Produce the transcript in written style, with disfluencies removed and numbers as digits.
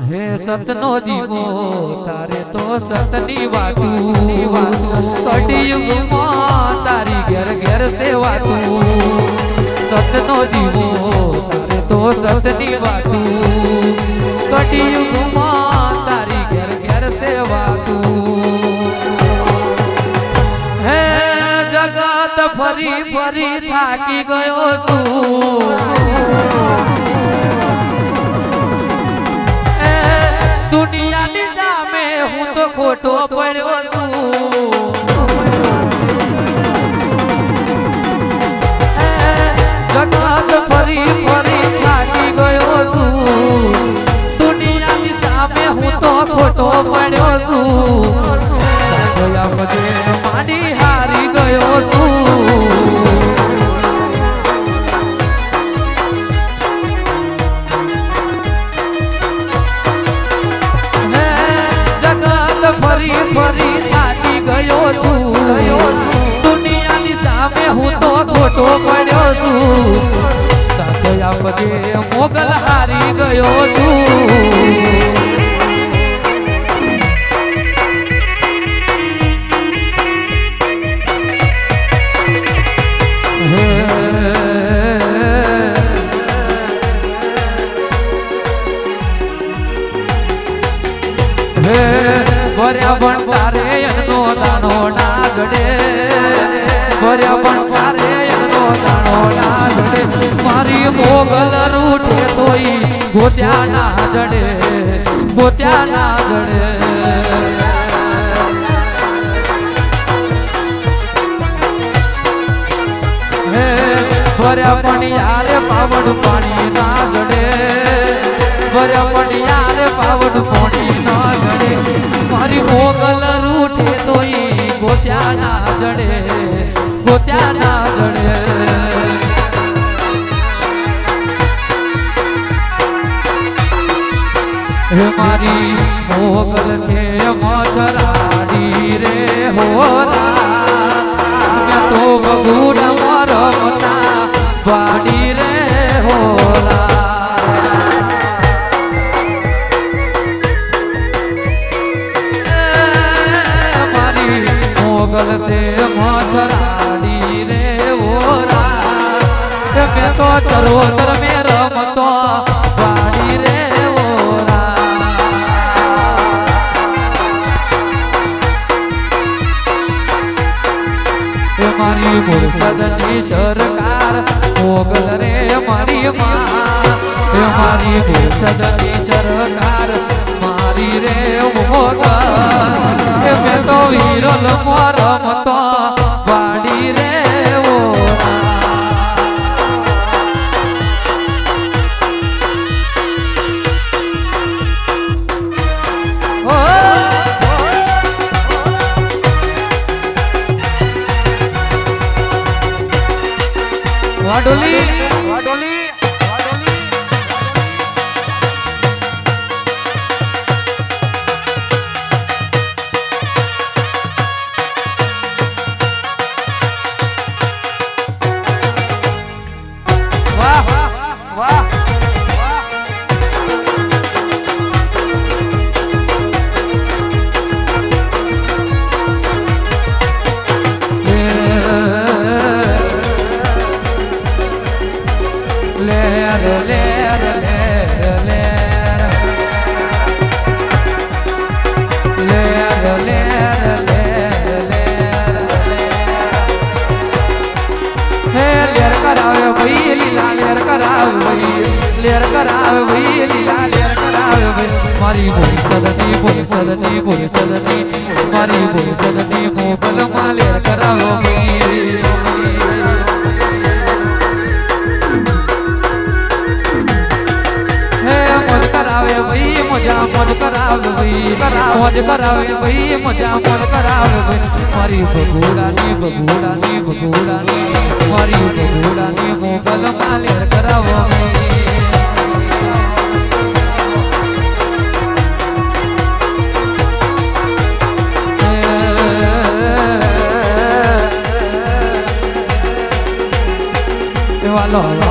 હે સતનો દીવો તારે તો સતની વાતું કળિયુગમાં તારી ઘેર ઘેર સેવાતું સતનો દીવો તારે તો સતની વાતું કળિયુગમાં તારી ઘેર ઘેર સેવાતું હે જગત ફરી ફરી થાકી ગયો છું દુનિયાની સામે હું તો ખોટો પડ્યો છું જગત ફરી ફરી થાકી ગયો છું દુનિયાની સામે હું તો ખોટો પડ્યો છું સાચોયા બધે માડી હારી ગયો છું ફરી ફરી થાકી ગયો છું દુનિયાની સામે હું તો ખોટો પડ્યો છું સાથે આપજે મોગલ હારી ગયો છું ભર્યા પણ તારે એનો દાણો ના જડે ભર્યા પણ તારે એનો દાણો ના જડે મારી મોગલ રૂઠે તોય ગોત્યા ના જડે ગોત્યા ના જડે હે ભર્યા પણ યારે પાવડ પાણી ના જડે ભર્યા પણ યારે પાવડ પાણી ના જડે મારી મોગલ રૂઠે તોય ગોત્યા ના જડે ગોત્યા ના જડે હે મારી મોગલ છે મછરાડી રે હોરા મેં તો બગુડા રમતા વાડી રે હોરા મોગલ છે મછરાડી રે ઓરા મેં તો ચરોતર મેં રમતો વાડી રે ઓરા મારી મુર્શદની સરકાર મોગલ રે મારી માં મારી મુર્શદની સરકાર મારી રે મોગલ મેં તો વીરલ રમતો વાડી રે વાડોલી વાડોલી લેર કરાવે ભાઈ લીલા લેર કરાવે ભાઈ મારી બોલસદની બોલસદની બોલસદની મારી બોલસદની મોગલ માં લેર કરાવે ભાઈ હે મોજ કરાવે ભાઈ મજા મોજ કરાવે ભાઈ મોજ કરાવે ભાઈ મજા મોજ કરાવે ભાઈ મારી બગુડાની બગુડાની બગુડાની મારી બગુડાની મોગલ માં લેર કરાવે ભાઈ વાલો